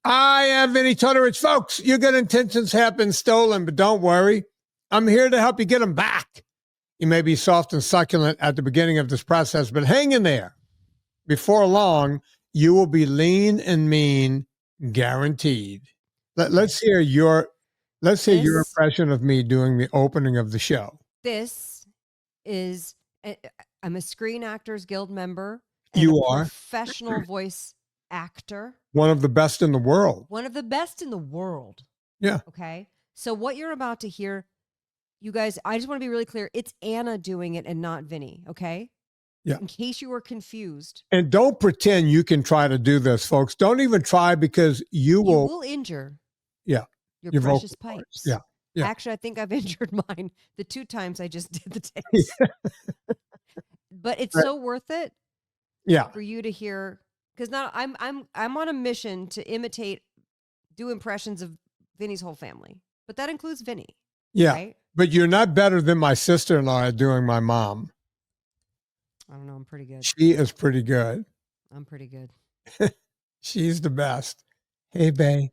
I am Vinnie Tortorich. Folks, your good intentions have been stolen, but don't worry. I'm here to help you get them back. You may be soft and succulent at the beginning of this process, but hang in there. Before long, you will be lean and mean, guaranteed. Let's hear your impression of me doing the opening of the show. This is, I'm a Screen Actors Guild member. You are professional voice actor. One of the best in the world. One of the best in the world. Yeah. Okay. So what you're about to hear, you guys, I just want to be really clear. It's Anna doing it and not Vinnie. Okay. Yeah. In case you were confused. And don't pretend you can try to do this, folks. Don't even try, because you will injure. Yeah. Your precious pipes. Yeah. Yeah. Actually, I think I've injured mine the 2 times I just did the tapes. But it's so worth it. Yeah. For you to hear, because now I'm on a mission to do impressions of Vinnie's whole family, but that includes Vinnie. Yeah. Right? But you're not better than my sister-in-law at doing my mom. I don't know. I'm pretty good. She is pretty good. I'm pretty good. She's the best. Hey, babe.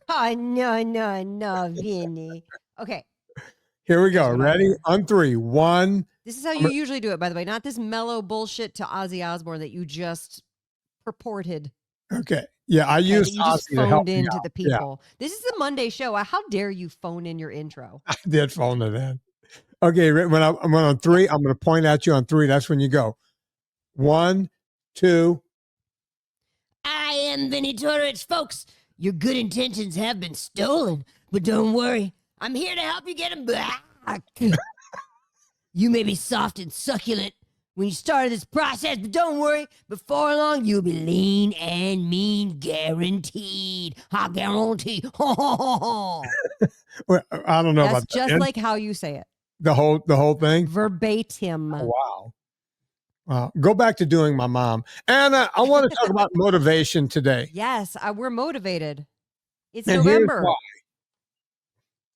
Oh, no, Vinnie. Okay. Here we go. Ready? On 3. 1. This is how you usually do it, by the way. Not this mellow bullshit to Ozzy Osbourne that you just purported. Okay. Yeah, I used Ozzy to help into the people. Yeah. This is the Monday show. How dare you phone in your intro? I did phone it in. Okay, when I'm on 3, I'm going to point at you on 3. That's when you go. 1, 2. I am Vinnie Tortorich, folks. Your good intentions have been stolen, but don't worry. I'm here to help you get them back. You may be soft and succulent when you started this process, but don't worry. Before long, you'll be lean and mean, guaranteed. I guarantee. Well, I don't know That's about just that. like how you say it. The whole thing? Verbatim. Oh, wow. Go back to doing my mom. Anna, I want to talk about motivation today. Yes, we're motivated. It's and November.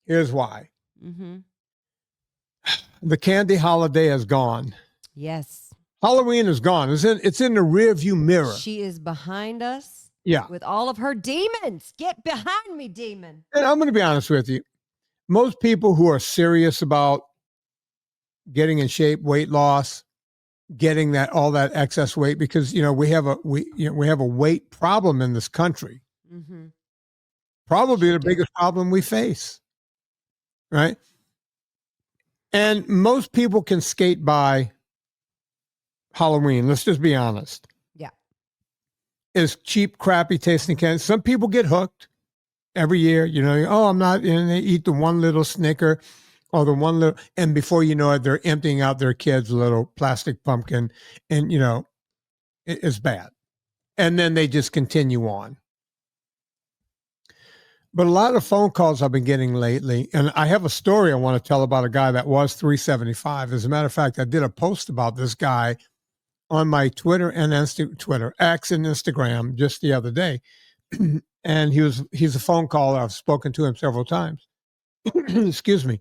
Here's why. Mm-hmm. The candy holiday is gone. Yes. Halloween is gone. It's in the rear view mirror. She is behind us. Yeah. With all of her demons. Get behind me, demon. And I'm going to be honest with you. Most people who are serious about getting in shape, weight loss, getting all that excess weight, because we have a weight problem in this country. Mm-hmm. Probably the biggest problem we face, right? And most people can skate by Halloween. Let's just be honest. Yeah, it's cheap, crappy tasting candy. Some people get hooked every year. I'm not, and they eat the one little Snicker. Or the one little, and before you know it, they're emptying out their kids' little plastic pumpkin, and it's bad. And then they just continue on. But a lot of phone calls I've been getting lately, and I have a story I want to tell about a guy that was 375. As a matter of fact, I did a post about this guy on my Twitter and Twitter, X and Instagram just the other day. And he's a phone caller. I've spoken to him several times. Excuse me.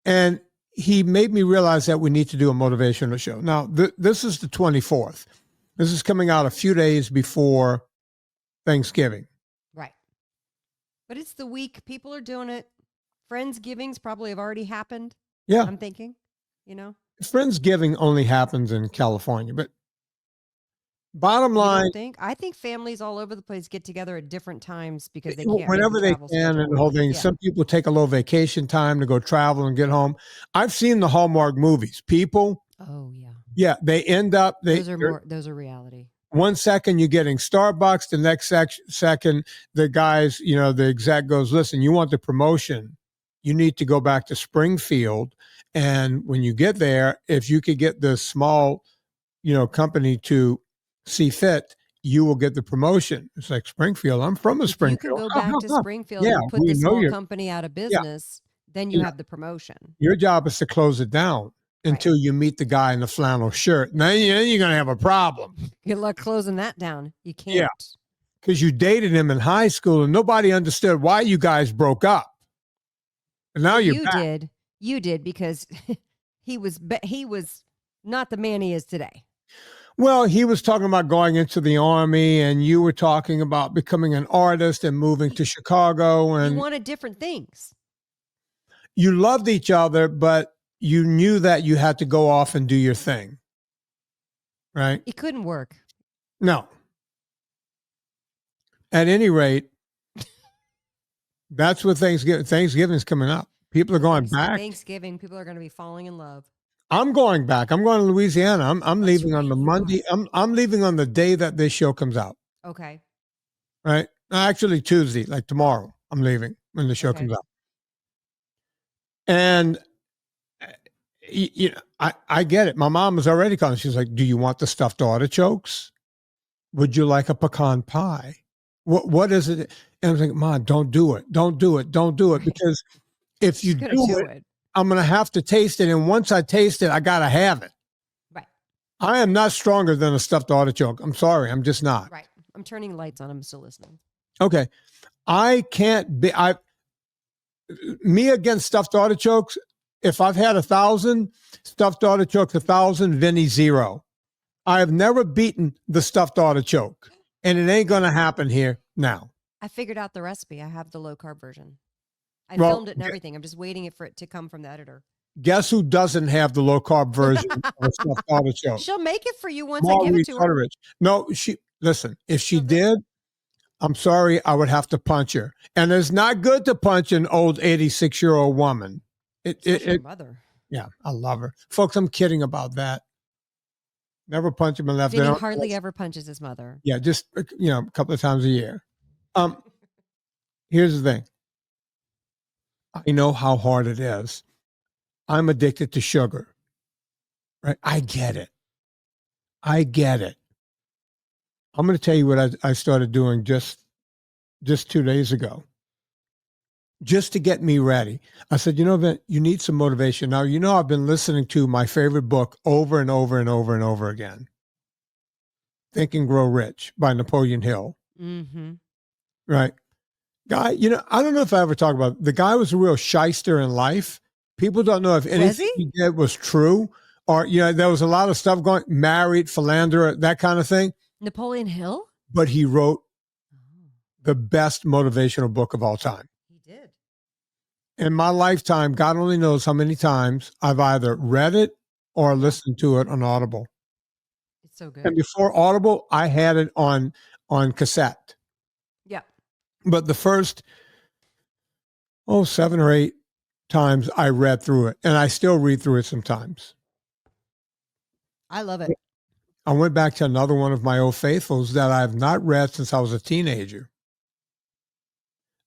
And he made me realize that we need to do a motivational show. Now, this is the 24th. This is coming out a few days before Thanksgiving. Right. But it's the week. People are doing it. Friendsgivings probably have already happened. Yeah. I'm thinking, Friendsgiving only happens in California. But bottom line, I think families all over the place get together at different times because they can't. Whenever they can, and the whole thing. Yeah. Some people take a little vacation time to go travel and get home. I've seen the Hallmark movies. People. Oh yeah. Yeah, they end up. Those are reality. 1 second you're getting Starbucks, the next second the guys, the exec goes, listen, you want the promotion, you need to go back to Springfield, and when you get there, if you could get the small, company to see fit, you will get the promotion. It's like Springfield. I'm from a Springfield. You can go back to Springfield and put the small company out of business. Then you have the promotion. Your job is to close it down until you meet the guy in the flannel shirt. Now you're going to have a problem. Good luck closing that down. You can't. Yeah, because you dated him in high school and nobody understood why you guys broke up. And now you did. You did, because he was not the man he is today. Well, he was talking about going into the Army, and you were talking about becoming an artist and moving to Chicago. And You wanted different things. you loved each other, but you knew that you had to go off and do your thing. Right? It couldn't work. No. At any rate, that's what Thanksgiving's coming up. People are going back. Thanksgiving, people are going to be falling in love. I'm going back. I'm going to Louisiana. I'm That's leaving on right, the you Monday. I'm leaving on the day that this show comes out. Okay. Right? Actually, Tuesday, like tomorrow. I'm leaving when the show Okay. comes out. And you know, I get it. My mom was already calling. She's like, "Do you want the stuffed artichokes? Would you like a pecan pie? What is it?" And I was like, "Mom, don't do it. Don't do it. Don't do it. Right. Because if you She's gonna do it, I'm going to have to taste it. And once I taste it, I got to have it." Right. I am not stronger than a stuffed artichoke. I'm sorry. I'm just not. Right. I'm turning lights on. I'm still listening. Okay. I can't be, me against stuffed artichokes. If I've had 1,000 stuffed artichokes, 1,000, Vinnie 0. I have never beaten the stuffed artichoke, and it ain't going to happen here now. I figured out the recipe. I have the low carb version. I Well, filmed it and everything. I'm just waiting for it to come from the editor. Guess who doesn't have the low carb version of a stuffed artichoke? She'll make it for you once I give it to her. Tortorich. No, listen, if she did, I'm sorry, I would have to punch her. And it's not good to punch an old 86-year-old woman. Her mother. Yeah, I love her. Folks, I'm kidding about that. Never punch him and left. Vinnie hardly ever punches his mother. Yeah, just, a couple of times a year. Here's the thing. I know how hard it is. I'm addicted to sugar. Right? I get it. I'm going to tell you what I started doing just 2 days ago. Just to get me ready. I said, Vin, you need some motivation. Now, I've been listening to my favorite book over and over and over and over again. Think and Grow Rich by Napoleon Hill. Mm-hmm. Right. Guy, I don't know if I ever talked about it. The guy was a real shyster in life. People don't know if anything he did was true, or, there was a lot of stuff going, married, philanderer, that kind of thing. Napoleon Hill? But he wrote the best motivational book of all time. He did. In my lifetime, God only knows how many times I've either read it or listened to it on Audible. It's so good. And before Audible, I had it on cassette. Yeah. But the first, 7 or 8 times I read through it, and I still read through it sometimes. I love it. I went back to another one of my old faithfuls that I have not read since I was a teenager.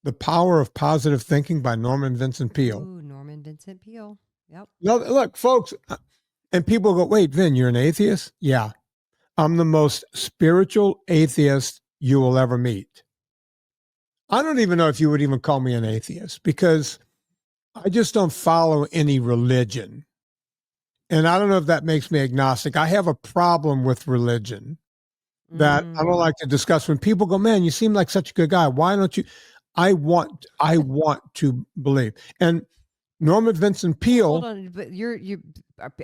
The Power of Positive Thinking by Norman Vincent Peale. Ooh, Norman Vincent Peale. Yep. No, look, folks, and people go, "Wait, Vin, you're an atheist?" Yeah. I'm the most spiritual atheist you will ever meet. I don't even know if you would even call me an atheist, because I just don't follow any religion. And I don't know if that makes me agnostic. I have a problem with religion that I don't like to discuss. When people go, "Man, you seem like such a good guy. Why don't you?" I want to believe. And Norman Vincent Peale. Hold on, but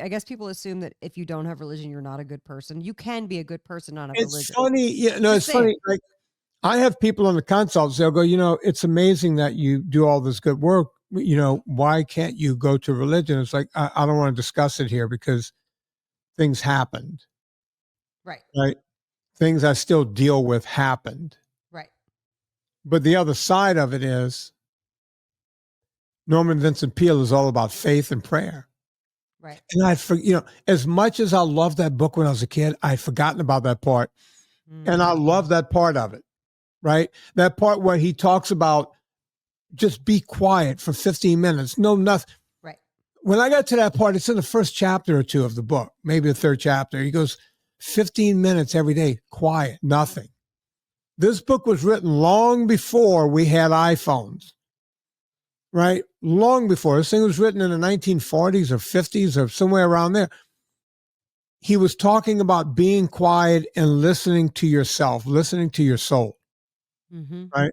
I guess people assume that if you don't have religion, you're not a good person. You can be a good person, not have religion. It's funny. It's funny. Like, I have people on the consults, they'll go, "It's amazing that you do all this good work. Why can't you go to religion?" It's like, I don't want to discuss it here because things happened. Right. Right. Things I still deal with happened. Right. But the other side of it is Norman Vincent Peale is all about faith and prayer. Right. And as much as I loved that book when I was a kid, I'd forgotten about that part. And I love that part of it, right? That part where he talks about just be quiet for 15 minutes. No, nothing. Right. When I got to that part, it's in the first chapter or 2 of the book, maybe the 3rd chapter. He goes, 15 minutes every day, quiet, nothing. This book was written long before we had iPhones, right? Long before. This thing was written in the 1940s or 50s or somewhere around there. He was talking about being quiet and listening to yourself, listening to your soul, right?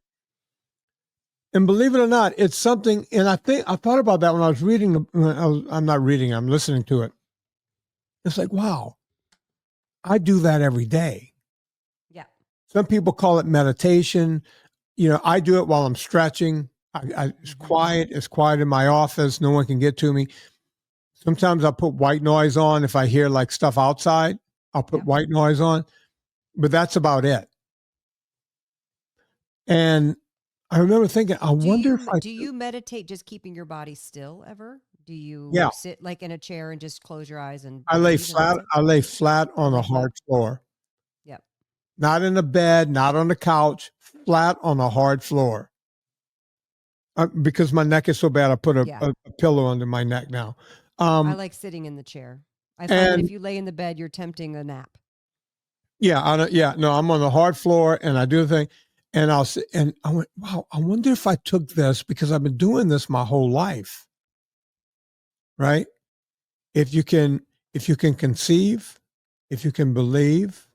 And believe it or not, it's something, and I thought about that when I was reading, I'm not reading, I'm listening to it. It's like, wow. I do that every day. Yeah. Some people call it meditation. I do it while I'm stretching. It's quiet. It's quiet in my office. No one can get to me. Sometimes I'll put white noise on. If I hear like stuff outside, I'll put white noise on, but that's about it. And I remember thinking, do you meditate just keeping your body still ever? Do you sit like in a chair and just close your eyes and I lay flat on a hard floor. Yep. Not in a bed, not on the couch, flat on a hard floor. Because my neck is so bad, I put a pillow under my neck now. I like sitting in the chair. I find that if you lay in the bed, you're tempting a nap. Yeah, I'm on the hard floor and I do the thing, and I'll sit, and I went, wow, I wonder if I took this, because I've been doing this my whole life, right? If you can conceive, if you can believe,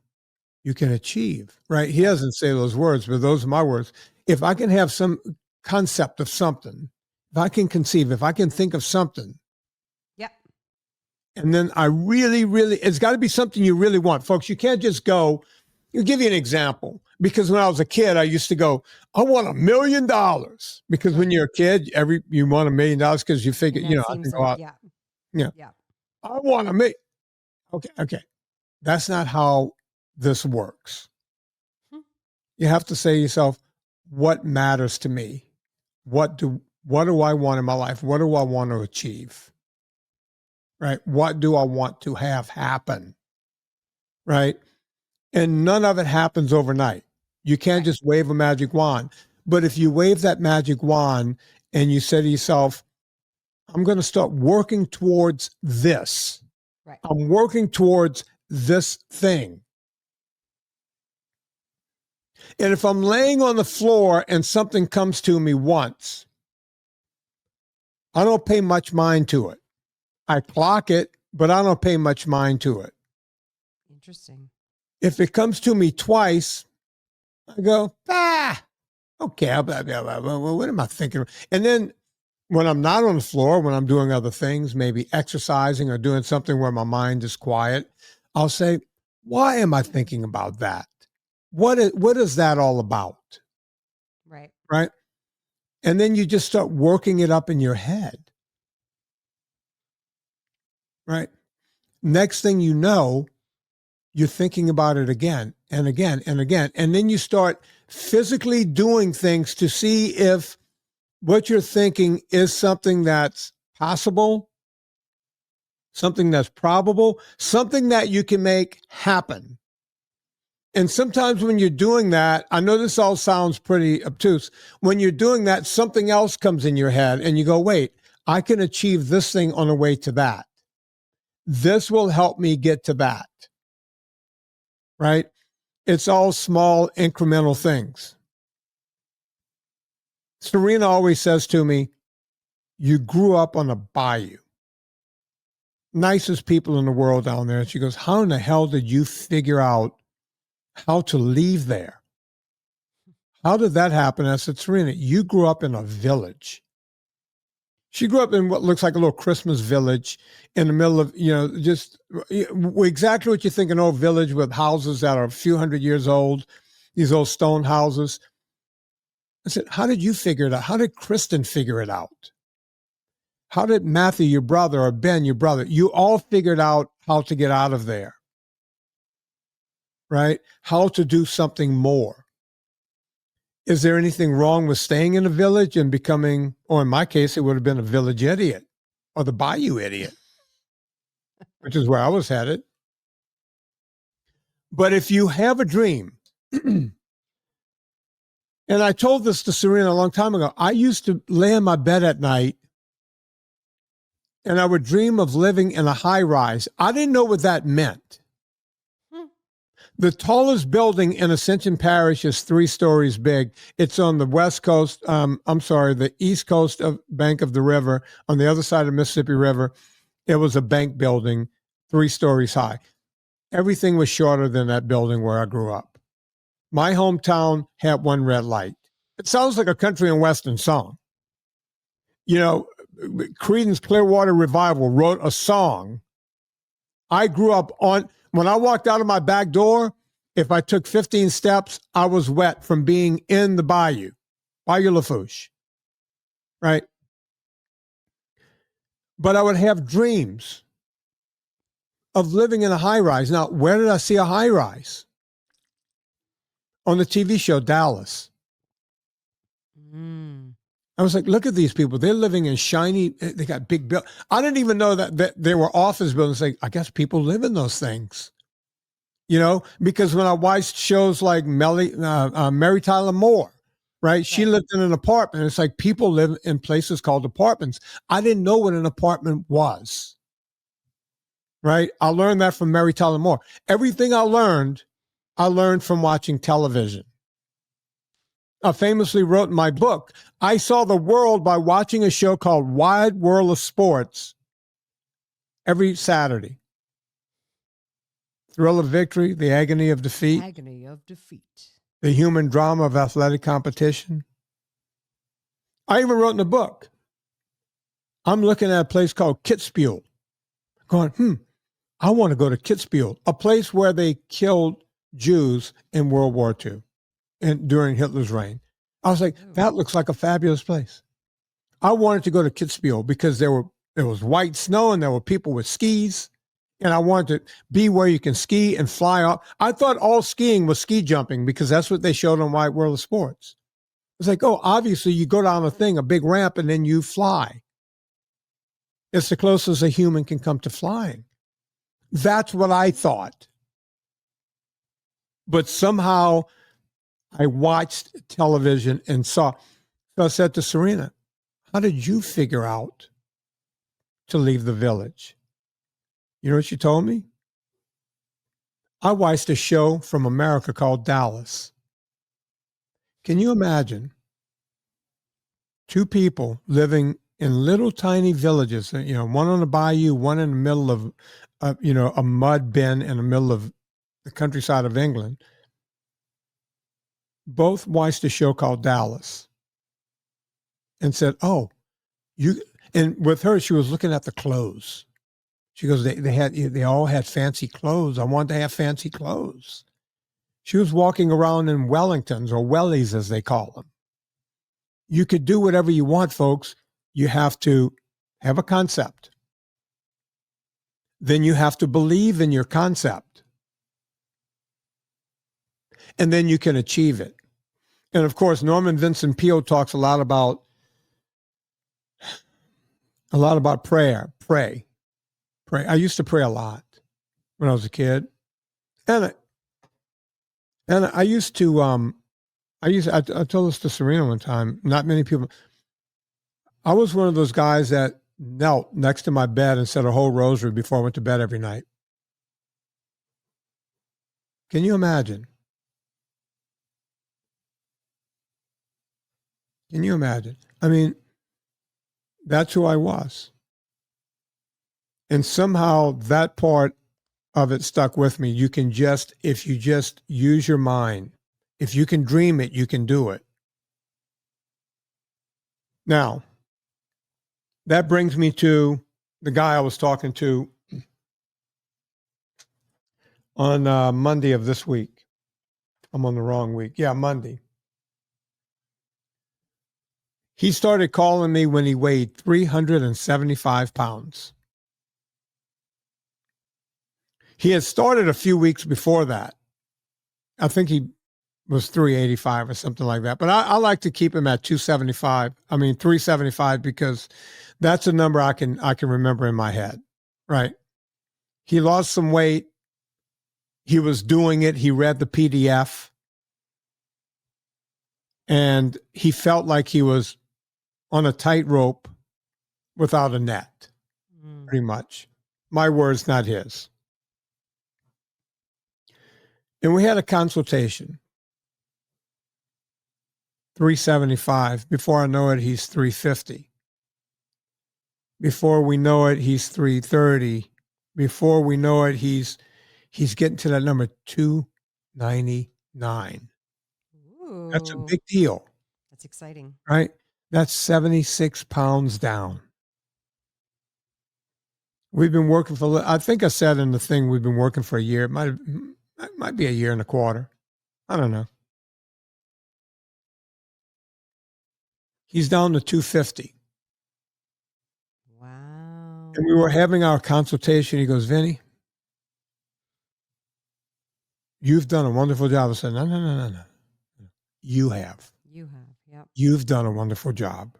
you can achieve, right? He doesn't say those words, but those are my words. If I can have some concept of something, if I can conceive, if I can think of something, and then I really, it's got to be something you really want, folks. You can't just go. I'll give you an example. Because when I was a kid, I used to go, I want $1 million. Because when you're a kid, you want $1 million because you figure, I can go out. Yeah. I want $1 million. Okay. That's not how this works. You have to say to yourself, what matters to me? What do I want in my life? What do I want to achieve? Right? What do I want to have happen? Right? And none of it happens overnight. You can't just wave a magic wand. But if you wave that magic wand and you say to yourself, I'm going to start working towards this. Right. I'm working towards this thing. And if I'm laying on the floor and something comes to me once, I don't pay much mind to it. I clock it, but I don't pay much mind to it. Interesting. If it comes to me twice, I go, okay, what am I thinking? And then when I'm not on the floor, when I'm doing other things, maybe exercising or doing something where my mind is quiet, I'll say, why am I thinking about that? What is that all about? Right. Right. And then you just start working it up in your head. Right. Next thing you know, you're thinking about it again and again and again. And then you start physically doing things to see if what you're thinking is something that's possible, something that's probable, something that you can make happen. And sometimes when you're doing that, I know this all sounds pretty obtuse. When you're doing that, something else comes in your head and you go, wait, I can achieve this thing on the way to that. This will help me get to that. Right? It's all small incremental things. Serena always says to me, you grew up on a bayou. Nicest people in the world down there. And she goes, how in the hell did you figure out how to leave there? How did that happen? I said, Serena, you grew up in a village. She grew up in what looks like a little Christmas village in the middle of, just exactly what you think an old village with houses that are a few hundred years old, these old stone houses. I said, how did you figure it out? How did Kristen figure it out? How did Matthew, your brother, or Ben, your brother, you all figured out how to get out of there, right? How to do something more. Is there anything wrong with staying in a village and becoming, or in my case, it would have been a village idiot or the bayou idiot, which is where I was headed. But if you have a dream, and I told this to Serena a long time ago, I used to lay in my bed at night and I would dream of living in a high rise. I didn't know what that meant. The tallest building in Ascension Parish is 3 stories big. It's on the the east coast of bank of the river, on the other side of the Mississippi River. It was a bank building, 3 stories high. Everything was shorter than that building where I grew up. My hometown had 1 red light. It sounds like a country and western song. Creedence Clearwater Revival wrote a song. I grew up on When I walked out of my back door, if I took 15 steps, I was wet from being in the Bayou Lafourche, right? But I would have dreams of living in a high rise. Now, where did I see a high rise? On the TV show Dallas. I was like, look at these people. They're living in shiny, they got big buildings. I didn't even know that there were office buildings. Like, I guess people live in those things, you know, because when I watched shows like Mary Tyler Moore, right? She lived in an apartment. It's like people live in places called apartments. I didn't know what an apartment was, right? I learned that from Mary Tyler Moore. Everything I learned from watching television. I famously wrote in my book, I saw the world by watching a show called Wide World of Sports every Saturday. Thrill of victory, the agony of defeat. Agony of defeat. The human drama of athletic competition. I even wrote in the book, I'm looking at a place called Kitzbühel. Going, I want to go to Kitzbühel, a place where they killed Jews in World War II. And during Hitler's reign. I was like, that looks like a fabulous place. I wanted to go to Kitzbühel because there was white snow and there were people with skis. And I wanted to be where you can ski and fly off. I thought all skiing was ski jumping because that's what they showed on Wide World of Sports. It's like, oh, obviously you go down a big ramp, and then you fly. It's the closest a human can come to flying. That's what I thought. But somehow I watched television and saw. So I said to Serena, how did you figure out to leave the village? You know what she told me? I watched a show from America called Dallas. Can you imagine two people living in little tiny villages, you know, one on the bayou, one in the middle of, a mud bin in the middle of the countryside of England? Both watched a show called Dallas and said, and with her, she was looking at the clothes. She goes, they all had fancy clothes. I wanted to have fancy clothes. She was walking around in Wellingtons, or wellies as they call them. You could do whatever you want, folks. You have to have a concept. Then you have to believe in your concept. And then you can achieve it. And of course, Norman Vincent Peale talks a lot about prayer. Pray. I used to pray a lot when I was a kid. And I used to, I told this to Serena one time, not many people. I was one of those guys that knelt next to my bed and said a whole rosary before I went to bed every night. Can you imagine? Can you imagine? I mean, that's who I was. And somehow that part of it stuck with me. You can if you just use your mind, if you can dream it, you can do it. Now, that brings me to the guy I was talking to on Monday of this week. I'm on the wrong week. Yeah, Monday. He started calling me when he weighed 375 pounds. He had started a few weeks before that. I think he was 385 or something like that. But I like to keep him at 375, because that's a number I can remember in my head, right? He lost some weight. He was doing it. He read the PDF. And he felt like he was on a tightrope without a net, pretty much. My words, not his. And we had a consultation. 375. Before I know it, he's 350. Before we know it, he's 330. Before we know it, he's getting to that number 299. Ooh, That's a big deal. that's exciting. Right? That's 76 pounds down. We've been working for, I think I said in the thing, we've been working for a year. It might be a year and a quarter. I don't know. He's down to 250. Wow. And we were having our consultation. He goes, Vinnie, you've done a wonderful job. I said, no. You have. You have. Yep. You've done a wonderful job.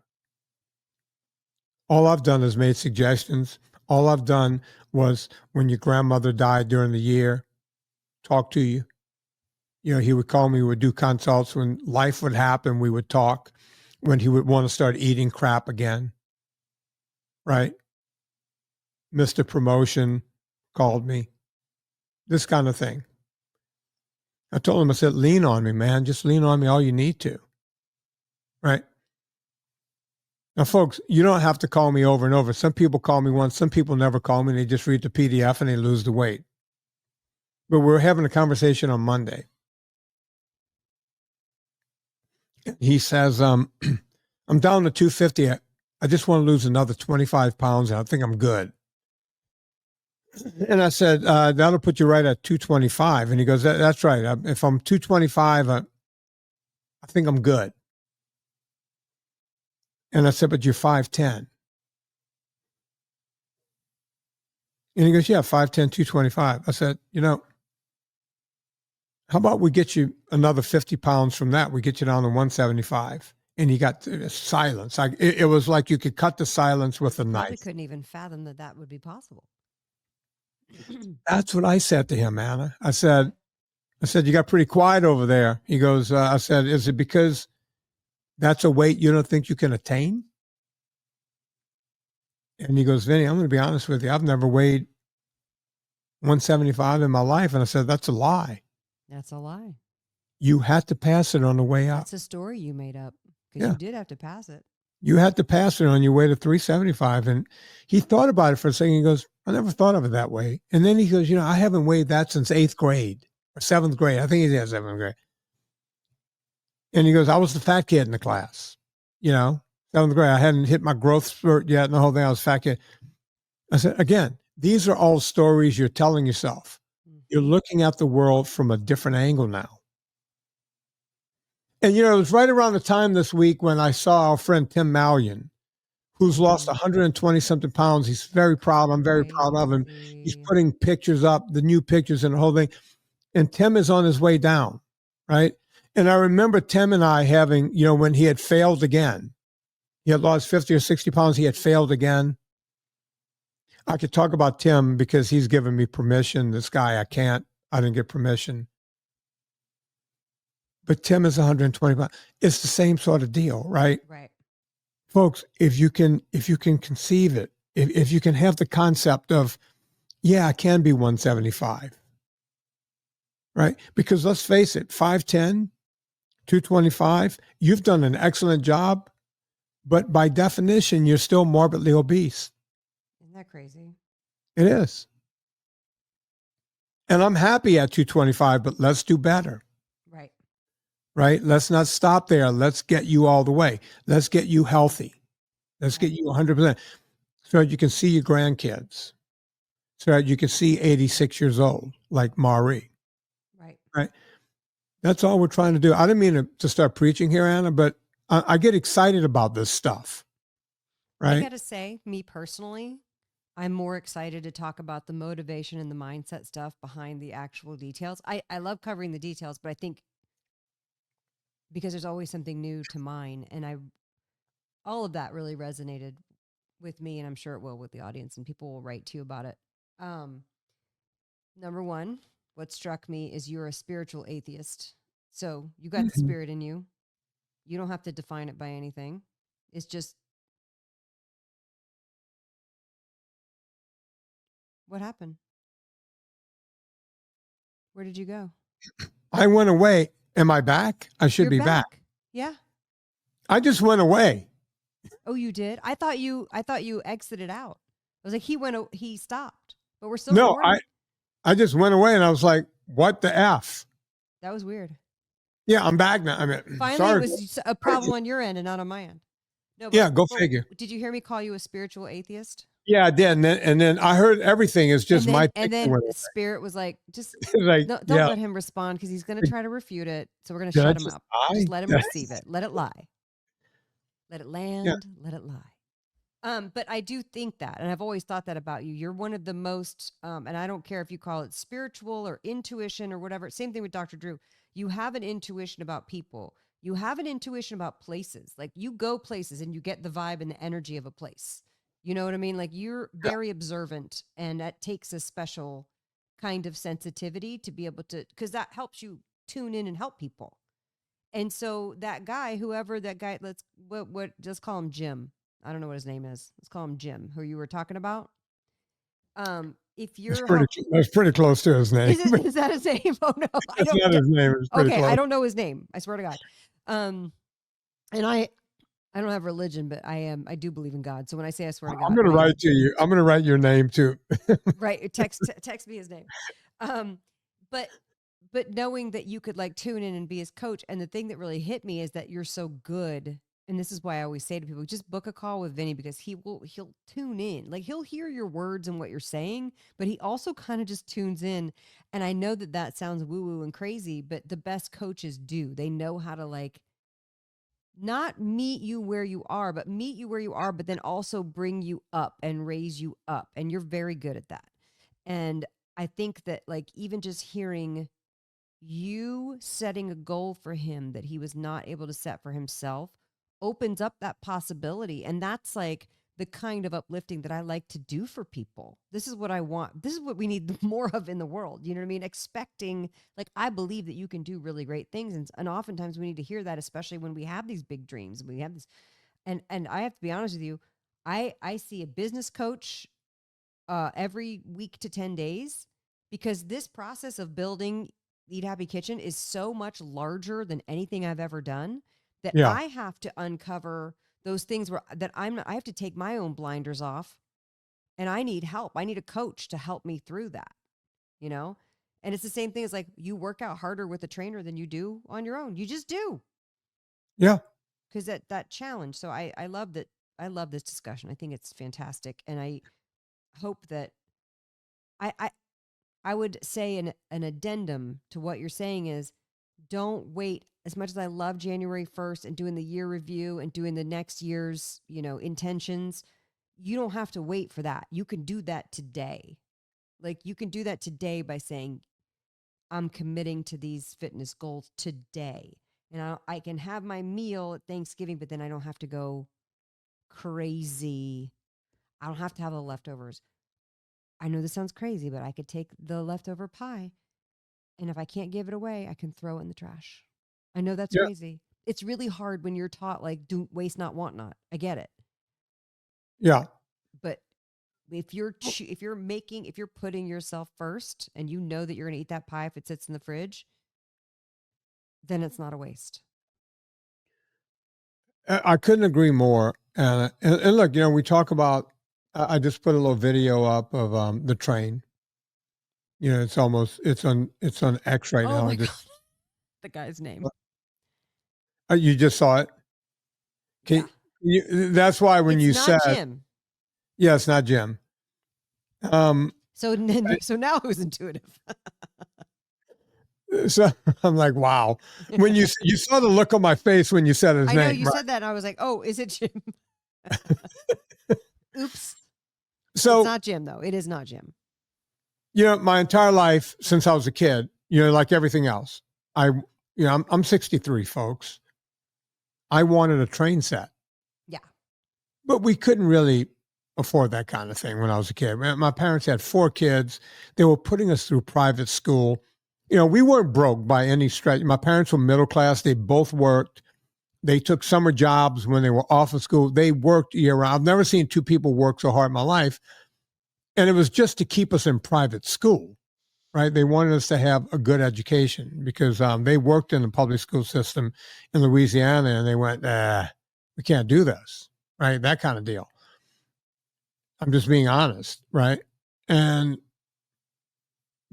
All I've done is made suggestions. All I've done was when your grandmother died during the year, talk to you. You know, he would call me, we would do consults. When life would happen, we would talk. When he would want to start eating crap again, right? Mr. Promotion called me, this kind of thing. I told him, I said, lean on me, man. Just lean on me all you need to, right? Now, folks, you don't have to call me over and over. Some people call me once. Some people never call me. And they just read the PDF and they lose the weight. But we're having a conversation on Monday. He says, I'm down to 250. I just want to lose another 25 pounds. And I think I'm good. And I said, that'll put you right at 225. And he goes, that's right. If I'm 225, I think I'm good. And I said, but you're 5'10". And he goes, yeah, 5'10", 225. I said, you know, how about we get you another 50 pounds from that? We get you down to 175. And he got silence. It was like you could cut the silence with a Probably knife. couldn't even fathom that would be possible. That's what I said to him, Anna. I said, you got pretty quiet over there. He goes, I said, is it because that's a weight you don't think you can attain? And he goes, Vinnie, I'm going to be honest with you. I've never weighed 175 in my life. And I said, that's a lie. That's a lie. You had to pass it on the way up. That's a story you made up because you did have to pass it. You had to pass it on your way to 375. And he thought about it for a second. He goes, I never thought of it that way. And then he goes, you know, I haven't weighed that since 8th grade or 7th grade. I think he's in 7th grade. And he goes, I was the fat kid in the class, you know, 7th grade. I hadn't hit my growth spurt yet and the whole thing. I was a fat kid. I said, again, these are all stories you're telling yourself. You're looking at the world from a different angle now. And, you know, it was right around the time this week when I saw our friend Tim Mallion, who's lost 120 something pounds. He's very proud. I'm very proud of him. He's putting pictures up, the new pictures and the whole thing. And Tim is on his way down, right? And I remember Tim and I having, you know, when he had failed again, he had lost 50 or 60 pounds. He had failed again. I could talk about Tim because he's given me permission. This guy, I didn't get permission. But Tim is 120 pounds. It's the same sort of deal, right? Right. Folks, if you can conceive it, if you can have the concept of, yeah, I can be 175, right? Because let's face it, 5'10", 225, you've done an excellent job, but by definition, you're still morbidly obese. Isn't that crazy? It is. And I'm happy at 225, but let's do better. Right. Right? Let's not stop there. Let's get you all the way. Let's get you healthy. Let's get you 100%. So that you can see your grandkids. So that you can see 86 years old, like Marie. Right. Right? That's all we're trying to do. I didn't mean to start preaching here, Anna, but I get excited about this stuff. Right? I got to say, me personally, I'm more excited to talk about the motivation and the mindset stuff behind the actual details. I love covering the details, but I think because there's always something new to mine, and all of that really resonated with me, and I'm sure it will with the audience, and people will write to you about it. Number one, what struck me is you're a spiritual atheist. So you got the spirit in you. You don't have to define it by anything. It's just, what happened? Where did you go? I went away. Am I back? I should You're be back. Yeah. I just went away. Oh, you did? I thought you exited out. I was like, he stopped, but we're still No, recording. I just went away and I was like, what the F? That was weird. Yeah, I'm back now. I mean, Finally, sorry. it was a problem on your end and not on my end. No, Yeah, go figure. Did you hear me call you a spiritual atheist? Yeah, I did. And then I heard everything is just my And thinking. then Spirit was like, just Like, don't yeah, let him respond because he's going to try to refute it. So we're going to did I shut him just up. lie? Just let him receive it. Let it lie. Let it Yeah. land. Let it lie. But I do think that, and I've always thought that about you. You're one of the most, and I don't care if you call it spiritual or intuition or whatever. Same thing with Dr. Drew. You have an intuition about people. You have an intuition about places. Like you go places and you get the vibe and the energy of a place. You know what I mean? Like you're very observant, and that takes a special kind of sensitivity to be able to, because that helps you tune in and help people. And so that guy, whoever that guy, let's call him Jim. I don't know what his name is. Let's call him Jim, who you were talking about. If you're That's pretty close to his name. is that his name? Oh no, That's not his name. It's pretty okay, close. I don't know his name. I swear to God. And I don't have religion, but I do believe in God. So when I say I swear to God, I'm going to write to you. I'm going to write your name too. Right. Text me his name. But knowing that you could like tune in and be his coach. And the thing that really hit me is that you're so good. And this is why I always say to people, just book a call with Vinnie because he'll tune in. Like he'll hear your words and what you're saying, but he also kind of just tunes in. And I know that sounds woo woo and crazy, but the best coaches do. They know how to like not meet you where you are, but meet you where you are, but then also bring you up and raise you up. And you're very good at that. And I think that like even just hearing you setting a goal for him that he was not able to set for himself opens up that possibility. And that's like the kind of uplifting that I like to do for people. This is what I want. This is what we need more of in the world. You know what I mean? Expecting, like, I believe that you can do really great things. And oftentimes we need to hear that, especially when we have these big dreams. We have this, and I have to be honest with you. I see a business coach every week to 10 days because this process of building Eat Happy Kitchen is so much larger than anything I've ever done that Yeah. I have to uncover those things I have to take my own blinders off and I need help. I need a coach to help me through that, you know? And it's the same thing as like you work out harder with a trainer than you do on your own. You just do. Yeah. Because that challenge. So I love that. I love this discussion. I think it's fantastic. And I hope that I would say an addendum to what you're saying is don't wait. As much as I love January 1st and doing the year review and doing the next year's, intentions, you don't have to wait for that. You can do that today. Like you can do that today by saying, I'm committing to these fitness goals today. And I can have my meal at Thanksgiving, but then I don't have to go crazy. I don't have to have the leftovers. I know this sounds crazy, but I could take the leftover pie. And if I can't give it away, I can throw it in the trash. I know that's crazy. It's really hard when you're taught like do waste not, want not. I get it. Yeah. But if you're putting yourself first and you know that you're going to eat that pie if it sits in the fridge, then it's not a waste. I couldn't agree more. And look, we talk about, I just put a little video up of the train. It's on X right now. Oh my God. The guy's name. You just saw it? That's why when it's you not said, Jim. Yeah, it's not Jim. So now who's intuitive? So I'm like, wow. When you saw the look on my face when you said his name. I know you right? said that and I was like, oh, is it Jim? Oops. So it's not Jim though. It is not Jim. My entire life since I was a kid, like everything else, I'm 63, folks. I wanted a train set. Yeah. But we couldn't really afford that kind of thing when I was a kid. My parents had 4 kids. They were putting us through private school. We weren't broke by any stretch. My parents were middle class. They both worked. They took summer jobs when they were off of school. They worked year round. I've never seen 2 people work so hard in my life. And it was just to keep us in private school, right? They wanted us to have a good education because they worked in the public school system in Louisiana and they went, we can't do this, right? That kind of deal. I'm just being honest, right? And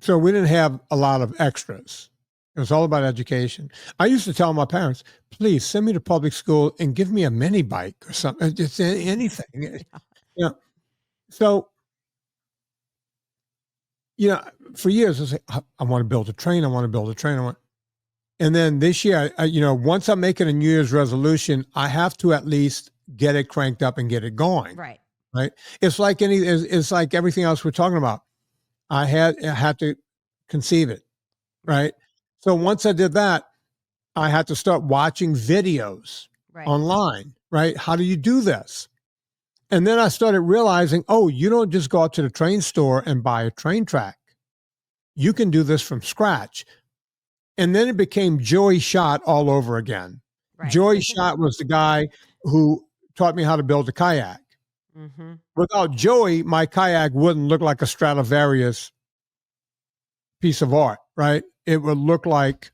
so we didn't have a lot of extras. It was all about education. I used to tell my parents, please send me to public school and give me a mini bike or something, just anything. So, you know, for years, I was like, I want to build a train. I want to build a train. And then this year, once I'm making a New Year's resolution, I have to at least get it cranked up and get it going. Right. Right. It's like it's like everything else we're talking about. I had to conceive it. Right. So once I did that, I had to start watching videos online. Right. How do you do this? And then I started realizing, oh, you don't just go out to the train store and buy a train track. You can do this from scratch. And then it became Joey Schott all over again. Right. Joey Schott was the guy who taught me how to build a kayak. Mm-hmm. Without Joey, my kayak wouldn't look like a Stradivarius piece of art, right? It would look like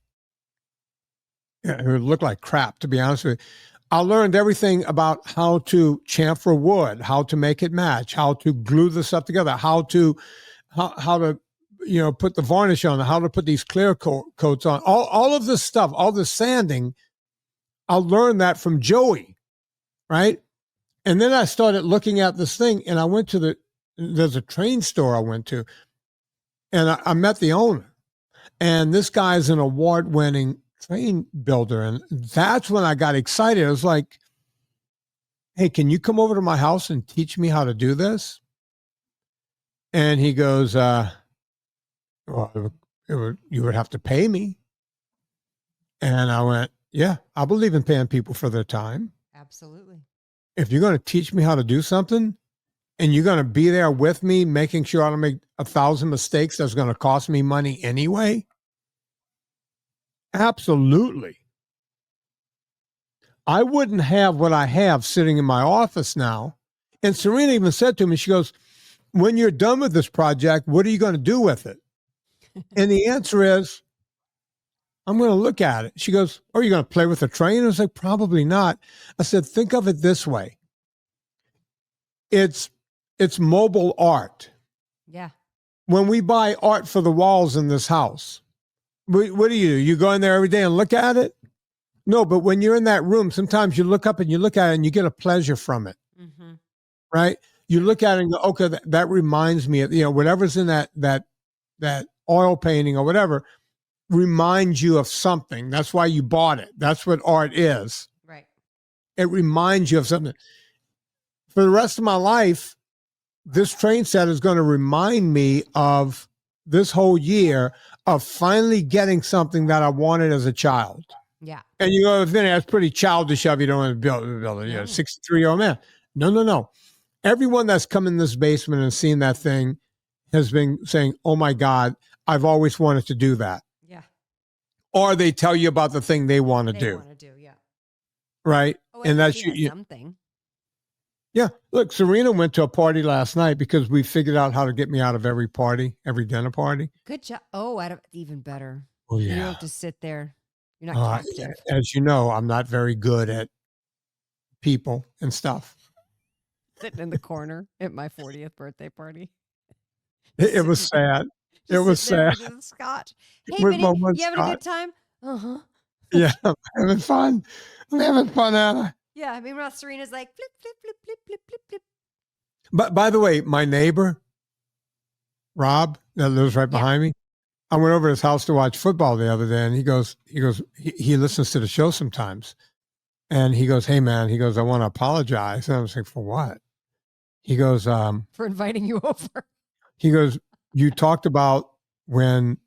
crap, to be honest with you. I learned everything about how to chamfer wood, how to make it match, how to glue the stuff together, how to put the varnish on, how to put these clear coats on, all of this stuff, all the sanding. I learned that from Joey, right? And then I started looking at this thing, and I went to there's a train store I went to, and I met the owner. And this guy's an award-winning train builder. And that's when I got excited. I was like, hey, can you come over to my house and teach me how to do this? And he goes, well, you would have to pay me. And I went, yeah, I believe in paying people for their time. Absolutely. If you're going to teach me how to do something and you're going to be there with me, making sure I don't make 1,000 mistakes that's going to cost me money anyway. Absolutely. I wouldn't have what I have sitting in my office now. And Serena even said to me, she goes, when you're done with this project, what are you going to do with it? And the answer is, I'm going to look at it. She goes, are you going to play with a train? I was like, probably not. I said, think of it this way. It's mobile art. Yeah. When we buy art for the walls in this house, what do? You go in there every day and look at it? No, but when you're in that room, sometimes you look up and you look at it and you get a pleasure from it. Mm-hmm. Right? You look at it and go, okay, that reminds me of, whatever's in that oil painting or whatever reminds you of something. That's why you bought it. That's what art is. Right. It reminds you of something. For the rest of my life, this train set is going to remind me of this whole year of finally getting something that I wanted as a child. Yeah. And you go, Vinnie, that's pretty childish of you, don't want to build it. You're a 63-year-old man. No. Everyone that's come in this basement and seen that thing has been saying, oh my God, I've always wanted to do that. Yeah. Or they tell you about the thing they want to do. Yeah. Right. Oh, and that's something. Yeah. Look, Serena went to a party last night because we figured out how to get me out of every dinner party. Good job. Oh, even better. Oh, yeah. You don't have to sit there. You're not captive. As you know, I'm not very good at people and stuff. Sitting in the corner at my 40th birthday party. It was sad. It was sad. Scotch. Hey, Vinnie, you having a good time? Uh-huh. Yeah, I'm having fun. I'm having fun, Anna. Yeah, I mean, Serena's like, flip, flip, flip, flip, flip, flip, flip. But by the way, my neighbor, Rob, that lives right behind me, I went over to his house to watch football the other day, and he listens to the show sometimes. And he goes, hey, man, I want to apologize. And I was like, for what? He goes, for inviting you over. He goes, you talked about when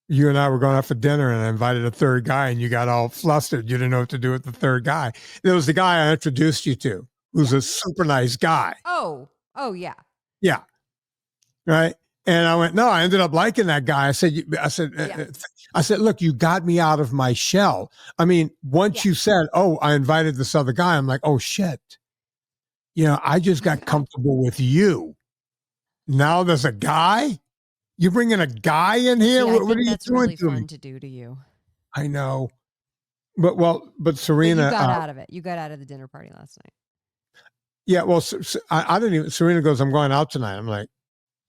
you and I were going out for dinner and I invited a third guy and you got all flustered. You didn't know what to do with the third guy. It was the guy I introduced you to, who's a super nice guy. Oh, yeah. Yeah. Right. And I went, no, I ended up liking that guy. I said, look, you got me out of my shell. I mean, once you said, oh, I invited this other guy, I'm like, oh shit. I just got comfortable with you. Now there's a guy? You bringing a guy in here? See, what are you that's doing really to fun me? to do to you. I know. But Serena. But you got out of it. You got out of the dinner party last night. Yeah, well, I didn't even, Serena goes, I'm going out tonight. I'm like,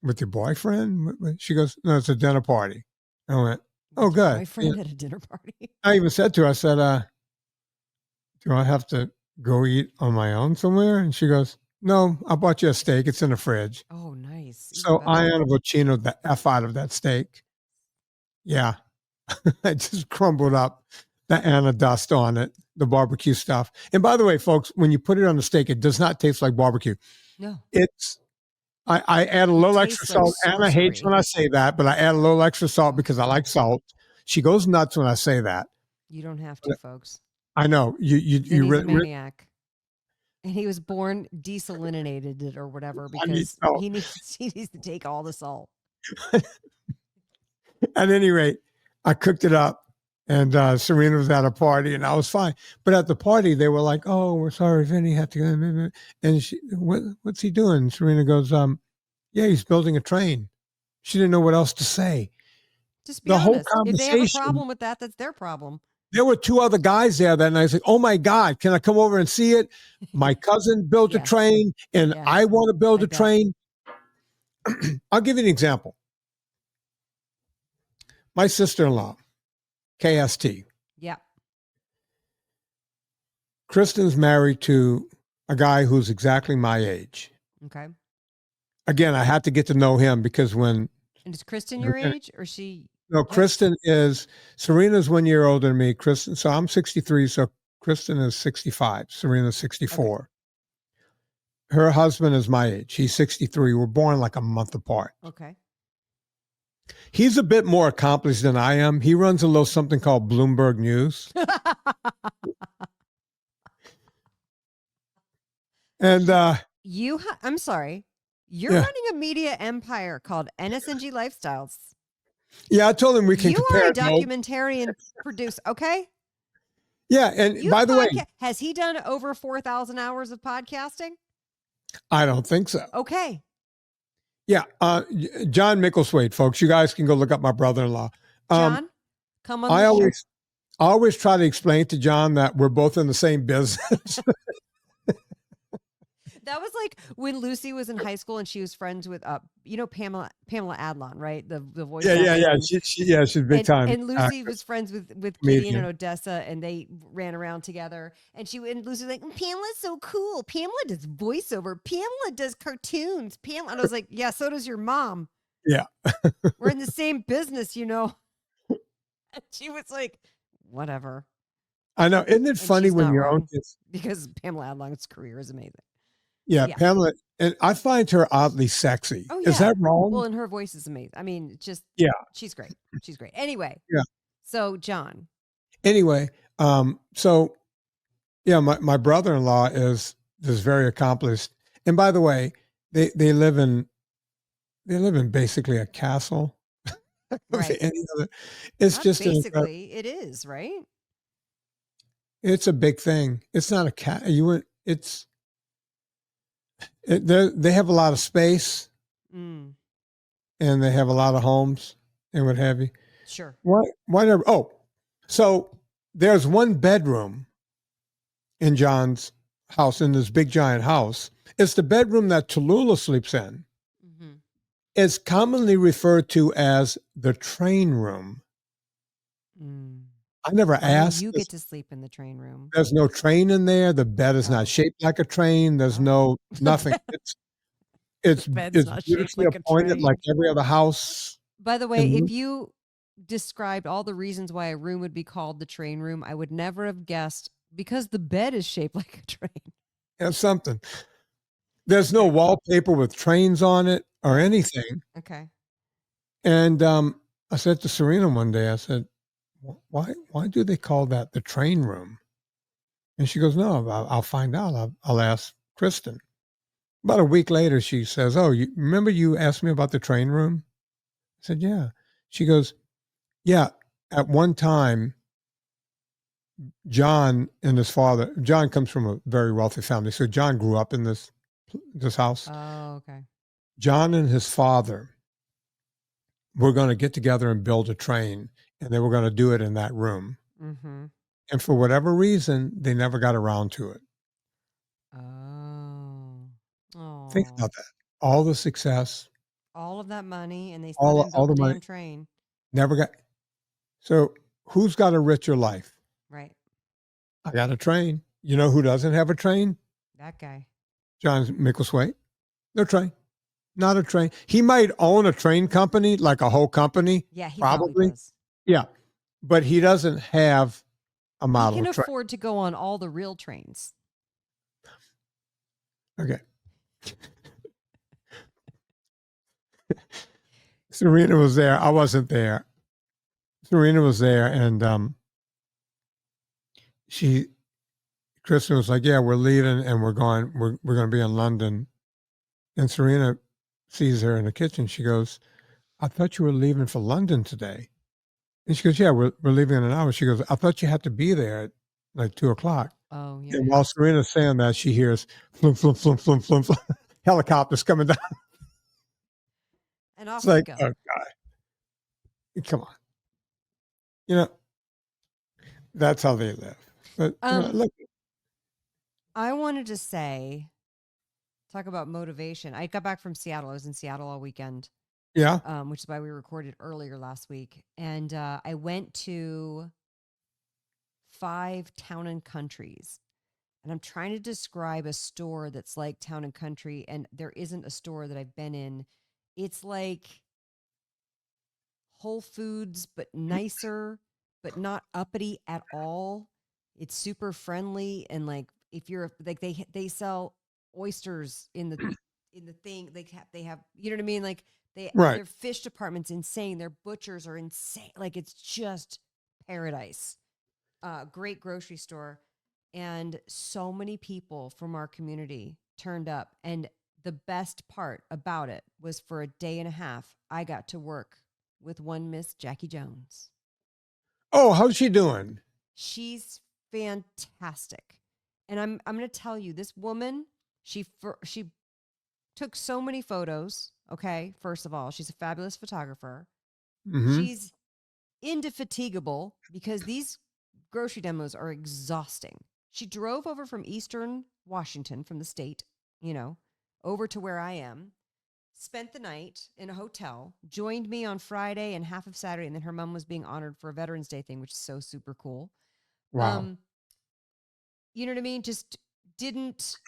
with your boyfriend? She goes, no, it's a dinner party. I went, oh, good. Boyfriend at a dinner party. I even said to her, I said, do I have to go eat on my own somewhere? And she goes, No, I bought you a steak. It's in the fridge. Oh, nice. Even So better. I am a Vocino the F out of that steak. Yeah. I just crumbled up the Anna dust on it, the barbecue stuff. And by the way, folks, when you put it on the steak, it does not taste like barbecue. No. It's I add a little extra tastes like salt. Anna hates sorcery. when I say that, but I add a little extra salt because I like salt. She goes nuts when I say that. You don't have to, folks. I know you Vinnie's a really maniac. And he was born desalinated or whatever because salt. he needs to take all the salt. At any rate, I cooked it up, and Serena was at a party, and I was fine. But at the party, they were like, "Oh, we're sorry, Vinnie had to go." And she, what's he doing? Serena goes, "Yeah, he's building a train." She didn't know what else to say. Just be The whole honest. If they have a conversation- problem with that, that's their problem. There were two other guys there that night. I said, "Oh my God, can I come over and see it? My cousin built a Yeah. train, and Yeah. I want to build I a bet. train." I'll give you an example. My sister-in-law, KST. Yeah. Kristen's married to a guy who's exactly my age. Okay. Again, I had to get to know him because when And is Kristen your Okay. age or she? no, Kristen is Serena's 1 year older than me. Kristen, so I'm 63, so Kristen is 65. Serena's 64. Her husband is my age. He's 63. We're born like a month apart. Okay. He's a bit more accomplished than I am. He runs a little something called Bloomberg News. And I'm sorry. You're Yeah. running a media empire called NSNG Lifestyles. yeah, I told him we can You compare are a notes. documentarian producer, okay? Yeah, and You by the way, has he done over 4,000 hours of podcasting? I don't think so. Okay. Yeah, John Mickleswaite, folks. You guys can go look up my brother-in-law. John, come on. I the show. always try to explain to John that we're both in the same business. That was like when Lucy was in high school and she was friends with Pamela Adlon, right? The voice. yeah. actor. She's big time. And Lucy actress. was friends with Comedian. Gideon and Odessa, and they ran around together. And Lucy was like, Pamela's so cool. Pamela does voiceover. Pamela does cartoons. And I was like, yeah, so does your mom. Yeah. We're in the same business, you know. And she was like, whatever. I know. Isn't it And funny she's when not your own wrong. kids? Because Pamela Adlon's career is amazing. Yeah, Yeah. Pamela, and I find her oddly sexy. Oh, Is yeah. that wrong? Well, and her voice is amazing. I mean, just Yeah. she's great. She's great. Anyway. Yeah. So John. Anyway, so yeah, my brother-in-law is very accomplished. And by the way, they live in basically a castle. Right. It's Not just basically it is, right? it's a big thing. It's not a cat. They have a lot of space Mm, and they have a lot of homes and what have you. sure. Whatever. Oh, so there's one bedroom in John's house, in this big giant house. It's the bedroom that Tallulah sleeps in. Mm-hmm. It's commonly referred to as the train room. Mm. I never asked. You get to sleep in the train room. There's no train in there. The bed is Oh. not shaped like a train. There's Oh. no nothing. It's bed's not shaped beautifully like a appointed train. like every other house. By the way, And if you described all the reasons why a room would be called the train room, I would never have guessed because the bed is shaped like a train. Have something. There's no wallpaper with trains on it or anything. Okay. And I said to Serena one day, I said, why do they call that the train room? And she goes, no, I'll find out. I'll ask Kristen. About a week later, she says, oh, remember you asked me about the train room? I said, yeah. She goes, yeah, at one time, John and his father, John comes from a very wealthy family. So John grew up in this house. Oh, okay. John and his father were going to get together and build a train, and they were going to do it in that room. Mm-hmm. And for whatever reason, they never got around to it. Oh. Think about that. All the success, All of that money, and they All- still didn't all build the the money. damn train. never got. So who's got a richer life? Right. I got a train. You know who doesn't have a train? That guy. John Mickleswaite. No train. Not a train. He might own a train company, like a whole company. Yeah, he probably Probably. does. Yeah. But he doesn't have a He model can train. afford to go on all the real trains. Okay. Serena was there. I wasn't there. Serena was there, and Kristen was like, "Yeah, we're leaving, and we're going to be in London." And Serena sees her in the kitchen. She goes, "I thought you were leaving for London today." And she goes, "Yeah, we're leaving in an hour." She goes, "I thought you had to be there at like 2:00. Oh, yeah. And while Serena's saying that, she hears flum, flum, flum, flum, flum, flum, helicopters coming down. And off It's we like, go. oh, God. Come on. You know, that's how they live. But look, I wanted to say, talk about motivation. I got back from Seattle. I was in Seattle all weekend, yeah. which is why we recorded earlier last week. And I went to 5 town and countries. And I'm trying to describe a store that's like town and country, and there isn't a store that I've been in. It's like Whole Foods, but nicer, but not uppity at all. It's super friendly, and like if you're like they sell oysters in the thing. They have you know what I mean? Like Right. their fish department's insane. Their butchers are insane. Like it's just paradise. Great grocery store. And so many people from our community turned up. And the best part about it was for a day and a half, I got to work with one Miss Jackie Jones. Oh, how's she doing? She's fantastic. And I'm going to tell you, this woman, she took so many photos. Okay. First of all, she's a fabulous photographer. Mm-hmm. She's indefatigable because these grocery demos are exhausting. She drove over from Eastern Washington, from the state, over to where I am, spent the night in a hotel, joined me on Friday and half of Saturday, and then her mom was being honored for a Veterans Day thing, which is so super cool. Wow. You know what I mean? Just didn't...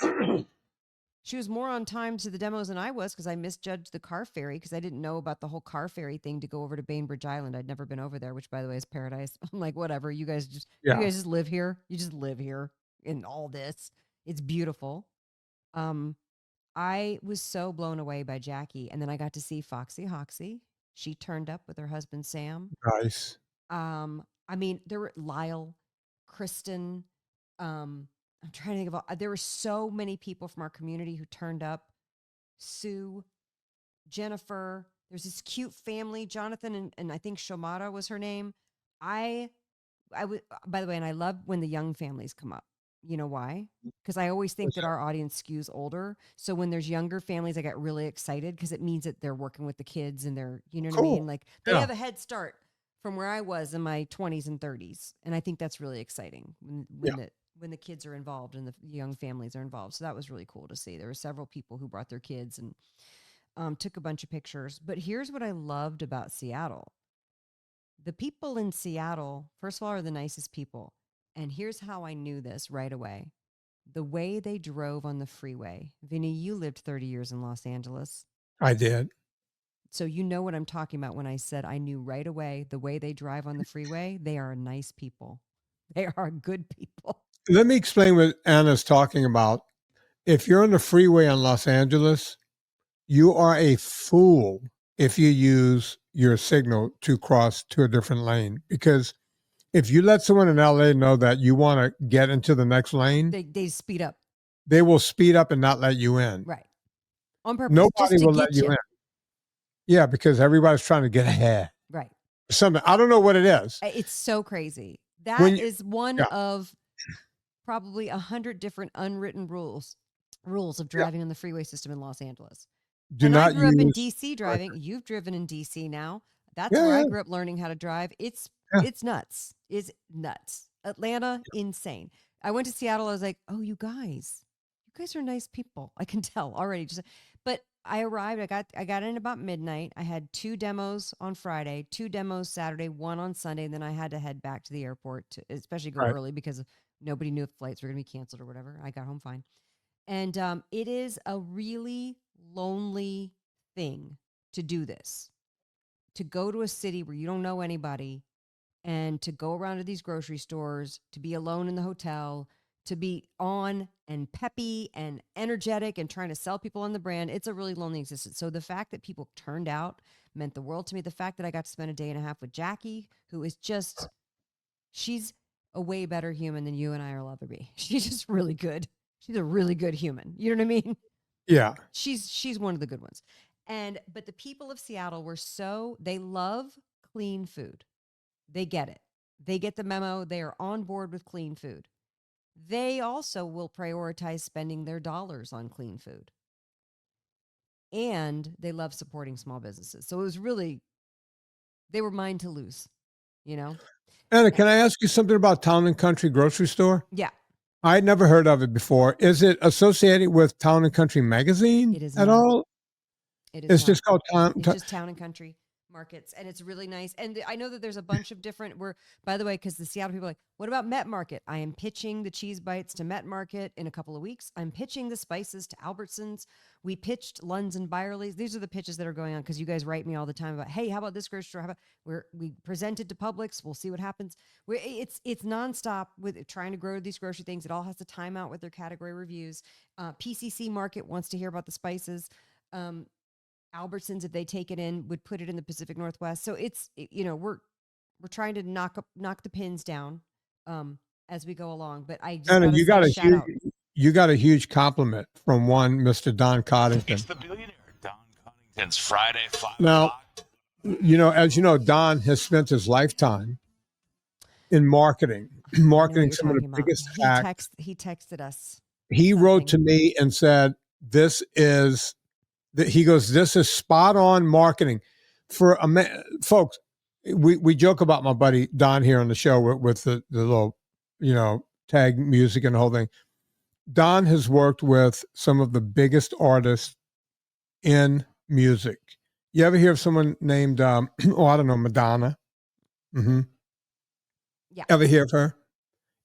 She was more on time to the demos than I was because I misjudged the car ferry because I didn't know about the whole car ferry thing to go over to Bainbridge Island. I'd never been over there, which, by the way, is paradise. I'm like, whatever. You guys just live here. You just live here in all this. It's beautiful. I was so blown away by Jackie, and then I got to see Foxy Hoxie. She turned up with her husband Sam. Nice. I mean, there were Lyle, Kristen. I'm trying to think of there were so many people from our community who turned up. Sue, Jennifer, there's this cute family, Jonathan and I think Shomara was her name. I would, by the way, and I love when the young families come up. You know why? Because I always think that our audience skews older. So when there's younger families, I get really excited because it means that they're working with the kids and they're, you know what I mean? Like they have a head start from where I was in my 20s and 30s. And I think that's really exciting when the kids are involved and the young families are involved. So that was really cool to see. There were several people who brought their kids and took a bunch of pictures. But here's what I loved about Seattle. The people in Seattle, first of all, are the nicest people. And here's how I knew this right away. The way they drove on the freeway. Vinnie, you lived 30 years in Los Angeles. I did. So you know what I'm talking about when I said I knew right away the way they drive on the freeway. They are nice people. They are good people. Let me explain what Anna's talking about. If you're on the freeway in Los Angeles, you are a fool if you use your signal to cross to a different lane. Because if you let someone in LA know that you want to get into the next lane, they speed up. They will speed up and not let you in. Right. On purpose. Nobody will let you in. Yeah, because everybody's trying to get ahead. Right. Something. I don't know what it is. It's so crazy. That is one of probably 100 different unwritten rules of driving on the freeway system in Los Angeles. I grew up in DC driving. You've driven in DC now. That's where I grew up learning how to drive. It's nuts. It's nuts. Atlanta, insane. I went to Seattle. I was like, oh, you guys are nice people. I can tell already. But I arrived. I got in about midnight. I had 2 demos on Friday, 2 demos Saturday, 1 on Sunday. And then I had to head back to the airport to especially go early because nobody knew if flights were going to be canceled or whatever. I got home fine. And it is a really lonely thing to do this, to go to a city where you don't know anybody and to go around to these grocery stores, to be alone in the hotel, to be on and peppy and energetic and trying to sell people on the brand. It's a really lonely existence. So the fact that people turned out meant the world to me. The fact that I got to spend a day and a half with Jackie, who is just, she's a way better human than you and I will ever be. She's just really good. She's a really good human. You know what I mean? Yeah. She's one of the good ones. But the people of Seattle were they love clean food. They get it. They get the memo. They are on board with clean food. They also will prioritize spending their dollars on clean food. And they love supporting small businesses. So it was really, they were mine to lose, you know? Anna, can I ask you something about Town and Country Grocery Store? Yeah. I'd never heard of it before. Is it associated with Town and Country magazine It is at not. all? It is It's not. just called Town. It's just Town and Country Markets, and it's really nice. And I know that there's a bunch of different. By the way, because the Seattle people are like, what about Met Market? I am pitching the cheese bites to Met Market in a couple of weeks. I'm pitching the spices to Albertsons. We pitched Lunds and Byerly's. These are the pitches that are going on because you guys write me all the time about, hey, how about this grocery store? How about we presented to Publix? We'll see what happens. It's nonstop with trying to grow these grocery things. It all has to time out with their category reviews. PCC Market wants to hear about the spices. Albertsons, if they take it in, would put it in the Pacific Northwest. So we're trying to knock the pins down as we go along. But I just Anna, you got a huge compliment from one Mr. Don Coddington. It's the billionaire Don Coddington's Friday 5 Now, o'clock. as you know, Don has spent his lifetime in marketing some of the biggest hacks. He texted us. He wrote to me and said, this is spot on marketing for a man. Folks, we joke about my buddy Don here on the show with the little, tag music and the whole thing. Don has worked with some of the biggest artists in music. You ever hear of someone named, I don't know, Madonna? Mm-hmm. Yeah. Ever hear of her?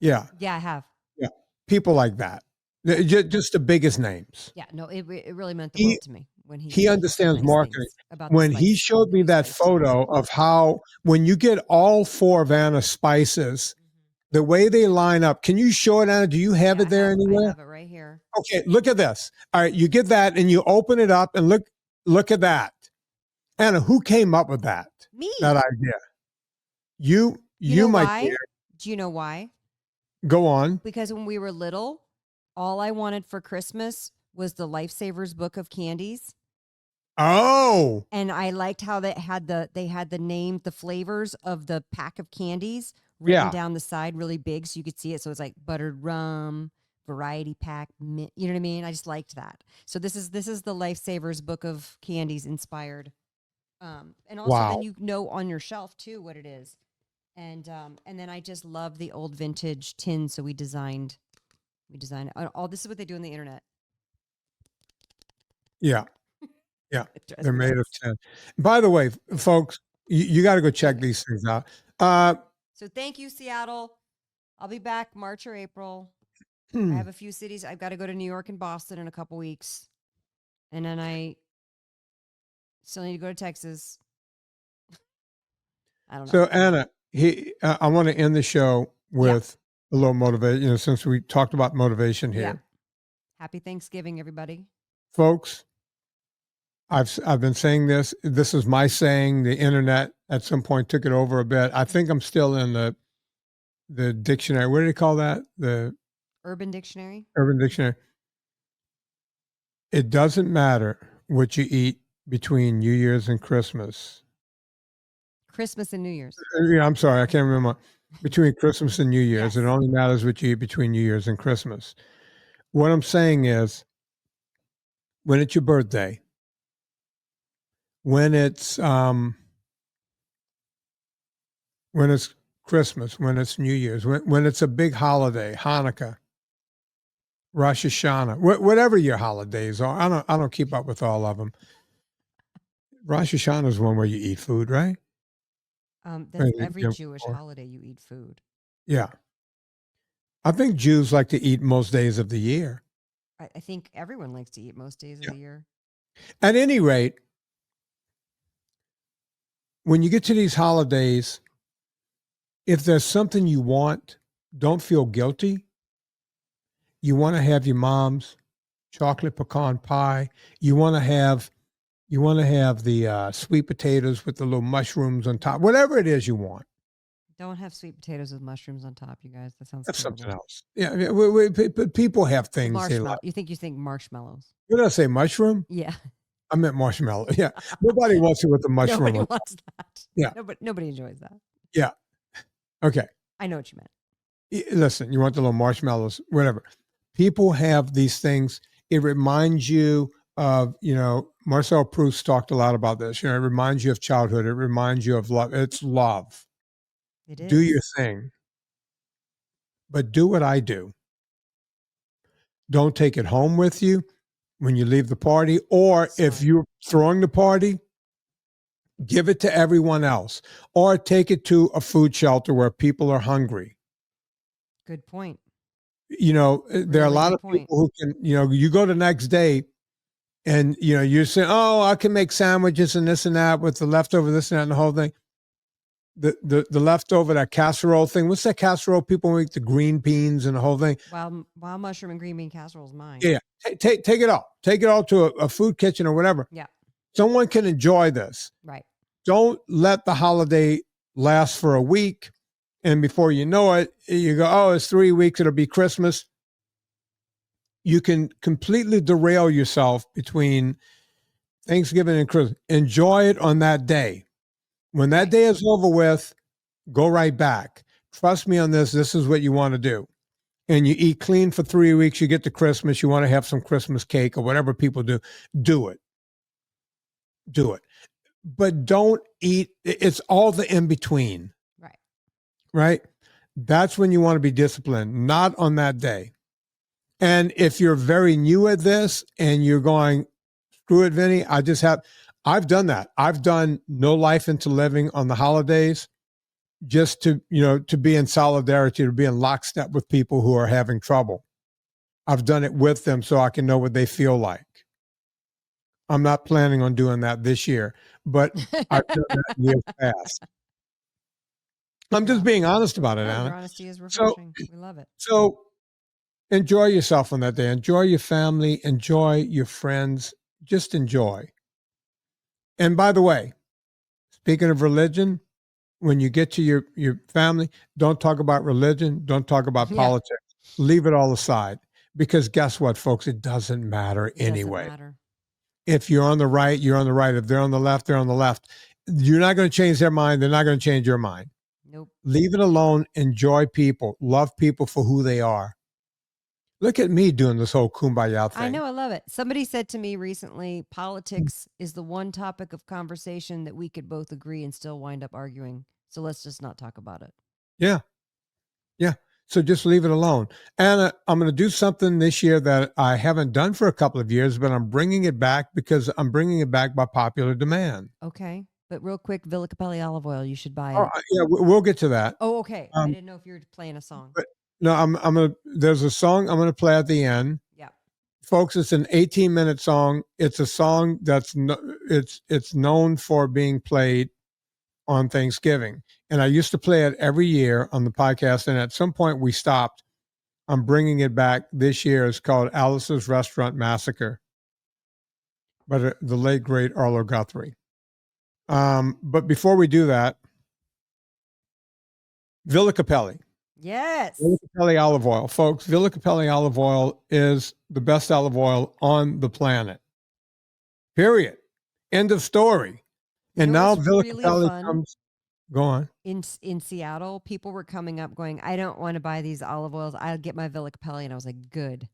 Yeah. Yeah, I have. Yeah. People like that. Just the biggest names. Yeah, no, it really meant the world to me when he understands nice marketing. About when he showed me that photo of how when you get all four of Anna's spices, the way they line up. Can you show it, Anna? Do you have it there anywhere? I have it right here. Okay, look at this. All right, you get that and you open it up and look at that. Anna, who came up with that? Me. That idea. You might care. Do you know why? Go on. Because when we were little, all I wanted for Christmas was the Lifesavers book of candies. Oh. And I liked how they had the name, the flavors of the pack of candies written down the side really big so you could see it. So it's like buttered rum, variety pack, you know what I mean? I just liked that. So this is the Lifesavers book of candies inspired. And also then you know on your shelf too what it is. And then I just love the old vintage tin, so we designed all this is what they do on the internet. Yeah. Yeah. They're made of tin. By the way, folks, you got to go check these things out. So thank you, Seattle. I'll be back March or April. I have a few cities. I've got to go to New York and Boston in a couple weeks. And then I still need to go to Texas. I don't know. So Anna, I want to end the show with a little motivation, since we talked about motivation here. Yeah. Happy Thanksgiving, everybody. Folks, I've been saying this. This is my saying. The internet at some point took it over a bit. I think I'm still in the dictionary. What do they call that? The Urban Dictionary. Urban Dictionary. It doesn't matter what you eat between New Year's and Christmas. Christmas and New Year's. Yeah, I'm sorry. I can't remember. Between Christmas and New Year's. Yes. It only matters what you eat between New Year's and Christmas. What I'm saying is, when it's your birthday, when it's Christmas, when it's New Year's, when it's a big holiday, Hanukkah, Rosh Hashanah, whatever your holidays are. I don't keep up with all of them. Rosh Hashanah is one where you eat food, right? That's every Jewish holiday you eat food. Yeah. I think Jews like to eat most days of the year. I think everyone likes to eat most days of the year. At any rate, when you get to these holidays, if there's something you want, don't feel guilty. You want to have your mom's chocolate pecan pie. You want to have the sweet potatoes with the little mushrooms on top. Whatever it is you want. Don't have sweet potatoes with mushrooms on top, you guys. That sounds That's terrible. something else. Yeah, I mean, people have things they Marshmallow. like. You think marshmallows? What did I say? Mushroom? Yeah. I meant marshmallow. Yeah, nobody wants it with the mushroom. Nobody on- wants that. Yeah. Nobody enjoys that. Yeah. Okay. I know what you meant. Listen, you want the little marshmallows, whatever. People have these things. It reminds you of, Marcel Proust talked a lot about this. It reminds you of childhood. It reminds you of love. It's love. It is. Do your thing. But do what I do. Don't take it home with you when you leave the party, or if Smart. you're throwing the party, give it to everyone else, or take it to a food shelter where people are hungry. Good point. There are a Really lot good of point. people who can, you go the next day and, you're saying, oh, I can make sandwiches and this and that with the leftover, this and that, and the whole thing. The leftover, that casserole thing. What's that casserole? People make the green beans and the whole thing. Wild mushroom and green bean casserole is mine. Yeah. Take it all. Take it all to a food kitchen or whatever. Yeah. Someone can enjoy this. Right. Don't let the holiday last for a week. And before you know it, you go, oh, it's 3 weeks. It'll be Christmas. You can completely derail yourself between Thanksgiving and Christmas. Enjoy it on that day. When that day is over with, go right back. Trust me on this. This is what you want to do. And you eat clean for 3 weeks. You get to Christmas. You want to have some Christmas cake or whatever people do. Do it. Do it. But don't eat. It's all the in between. Right. Right? That's when you want to be disciplined, not on that day. And if you're very new at this and you're going, screw it, Vinnie, I've done that. I've done no life into living on the holidays just to be in solidarity, to be in lockstep with people who are having trouble. I've done it with them so I can know what they feel like. I'm not planning on doing that this year, but I've done that in years past. I'm just being honest about it, No, Anna. your honesty is refreshing. We love it. So enjoy yourself on that day. Enjoy your family. Enjoy your friends. Just enjoy. And by the way, speaking of religion, when you get to your family, don't talk about religion. Don't talk about Yeah. politics. Leave it all aside. Because guess what, folks? It doesn't matter It doesn't anyway. matter. If you're on the right, you're on the right. If they're on the left, they're on the left. You're not going to change their mind. They're not going to change your mind. Nope. Leave it alone. Enjoy people. Love people for who they are. Look at me doing this whole kumbaya thing. I know. I love it. Somebody said to me recently, politics is the one topic of conversation that we could both agree and still wind up arguing. So let's just not talk about it. Yeah. Yeah. So just leave it alone. And I'm going to do something this year that I haven't done for a couple of years, but I'm bringing it back because I'm bringing it back by popular demand. Okay. But real quick, Villa Capelli olive oil, you should buy it. Oh, yeah, we'll get to that. Oh, okay. I Um, didn't know if you were playing a song. but- No, I'm going to, there's a song I'm going to play at the end. Yeah. Folks, it's an 18-minute song. It's a song that's it's known for being played on Thanksgiving. And I used to play it every year on the podcast. And at some point we stopped. I'm bringing it back this year. It's called Alice's Restaurant Massacre by the late, great Arlo Guthrie. But before we do that, Villa Capelli. Yes. Villa Capelli olive oil. Folks, Villa Capelli olive oil is the best olive oil on the planet. Period. End of story. You And know now what's Villa really Capelli fun? comes. Go on. In Seattle, people were coming up going, I don't want to buy these olive oils. I'll get my Villa Capelli. And I was like, good.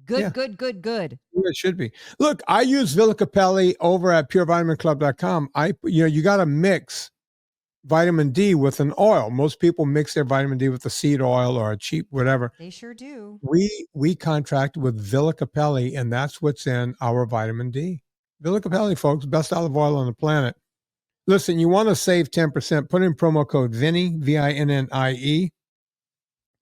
Yeah. Good. It should be. Look, I use Villa Capelli over at purevitaminclub.com. You got to mix vitamin D with an oil. Most people mix their vitamin D with a seed oil or a cheap whatever. They sure do. We contract with Villa Capelli, and that's what's in our vitamin D. Villa Capelli, folks, best olive oil on the planet. Listen, you want to save 10%, put in promo code Vinnie, Vinnie,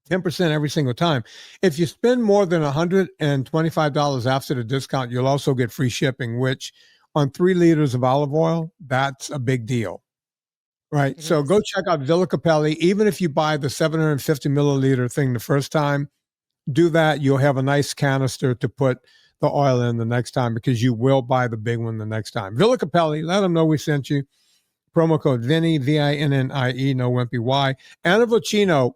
10% every single time. If you spend more than $125 after the discount, you'll also get free shipping, which on 3 liters of olive oil, that's a big deal. Right. It So is. go check out Villa Capelli. Even if you buy the 750 milliliter thing the first time, do that. You'll have a nice canister to put the oil in the next time, because you will buy the big one the next time. Villa Capelli, let them know we sent you. Promo code Vinnie, Vinnie, no wimpy Y. Anna Vocino,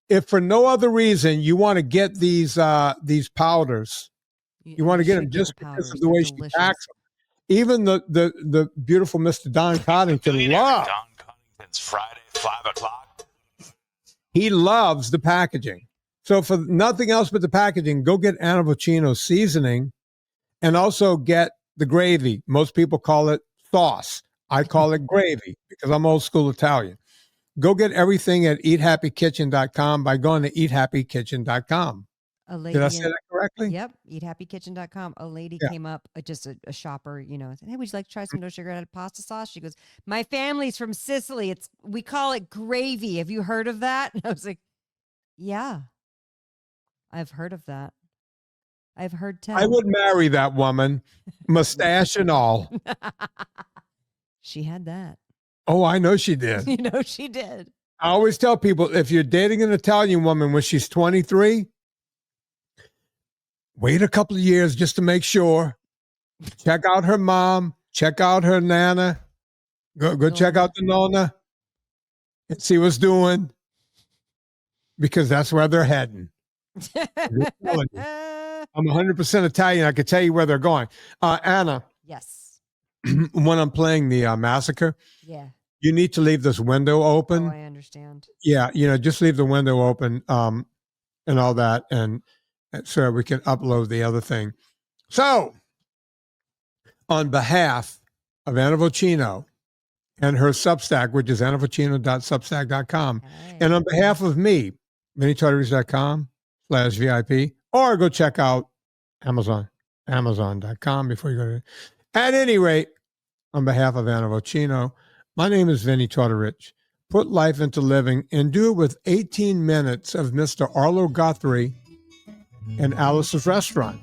if for no other reason you want to get these powders, you want to get them just because of the way she packs them. Even the beautiful Mr. Don Coddington Don Coddington's Friday, 5 o'clock. He loves the packaging. So for nothing else but the packaging, go get Anna Vocino's seasoning, and also get the gravy. Most people call it sauce. I call it gravy because I'm old school Italian. Go get everything at eathappykitchen.com by going to eathappykitchen.com. Did I say that correctly? Yep. Eathappykitchen.com. A lady came up, just a shopper, said, hey, would you like to try some no sugar added pasta sauce? She goes, my family's from Sicily. We call it gravy. Have you heard of that? And I was like, yeah, I've heard of that. I've heard tell. I would marry that woman, mustache and all. She had that. Oh, I know she did. She did. I always tell people, if you're dating an Italian woman when she's 23, wait a couple of years just to make sure. Check out her mom. Check out her nana. Go check out the nonna and see what's doing, because that's where they're heading. I'm 100% Italian. I can tell you where they're going. Anna. Yes. When I'm playing the massacre, Yeah. you need to leave this window open. Oh, I understand. Yeah, just leave the window open and all that, and so we can upload the other thing. So, on behalf of Anna Vocino and her Substack, which is annavocino.substack.com, and on behalf of me, VinnieTortorich.com/VIP, or go check out Amazon.com before you go to. At any rate, on behalf of Anna Vocino, my name is Vinnie Tortorich. Put life into living and do it with 18 minutes of Mr. Arlo Guthrie and Alice's Restaurant.